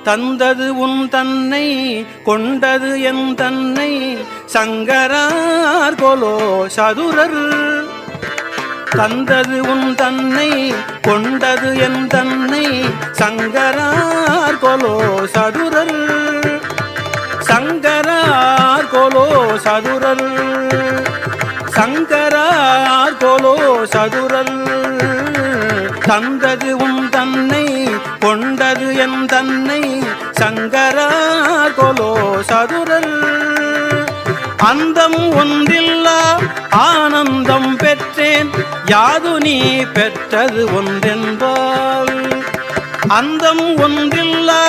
தந்தது உன் தன்னை கொண்டது என் தன்னை சங்கரார் கொலோ சதுரர். தந்தது உன் தன்னை கொண்டது என் தன்னை சங்கரார் கொலோ சதுரர். சங்கரார் கொலோ சதுரர். சங்கரார் கொலோ சதுரர். தந்தது உன் தன்னை கொண்டது என் தன்னை சங்கரார் கொலோ சதுரர். அந்தம் ஒன்றில்லா ஆனந்தம் பெற்றேன் யாது நீ பெற்றது ஒன்றென்பால். அந்தம் ஒன்றில்லா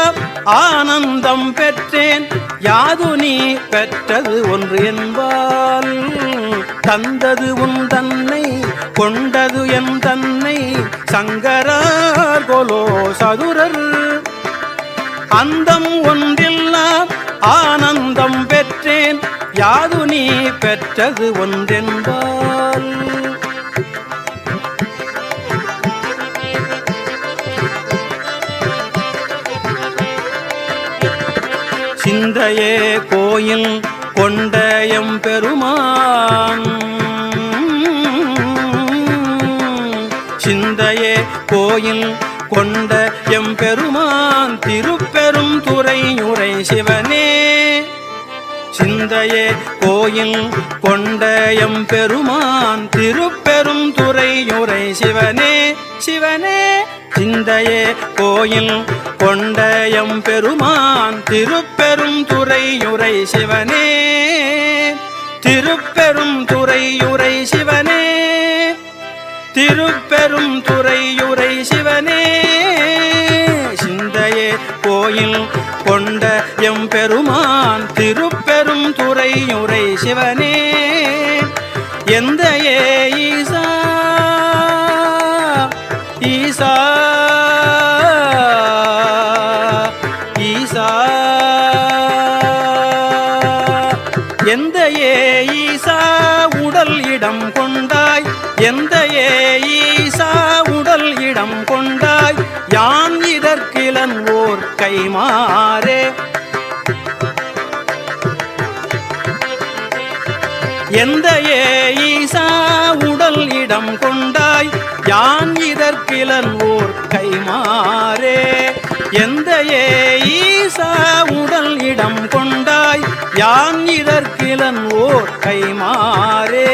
ஆனந்தம் பெற்றேன் யாது நீ பெற்றது ஒன்று என்பால். தந்தது உன் தன்னை கொண்டது என் தன்னை சங்கரார் கொலோ சதுரர். அந்தம் ஒன்றில்லா ஆனந்தம் பெற்றேன் யாது நீ பெற்றது ஒன்றென்பால். சிந்தையே கோயில் கொண்ட எம்பெருமான். சிந்தையே கோயில் கொண்ட எம்பெருமான் திருப்பெரும் துறையுரை சிவனே. சிந்தையே கோயில் கொண்ட எம்பெருமான் திருப்பெரும் துறையுரை சிவனே. சிவனே சிந்தையே கோயில் கொண்ட எம்பெருமான் திருப்பெரும் துறையுரை சிவனே. திருப்பெரும் துறையுரை சிவனே. திருப்பெரும் துறையுரை சிவனே. சிந்தையே கோயில் கொண்ட எம்பெருமான் திருப்பெரும் துறையுரை சிவனே. எந்தையே ஈசா ஈசா ஈசா. எந்தையே ஈசா உடல் இடம் கொண்டாய். எந்தையே ஈசா உடல் இடம் கொண்டாய் யான் இதற்கிலன் ஓர் கைமாறே. எந்தையே ஈசா உடல் இடம் கொண்டாய் யான் இதற்கிலன் ஓர் கைமாறே. எந்தையே ஈசா உடல் இடம் கொண்டாய் யான் இதற்கிலன் ஓர் கைமாறே.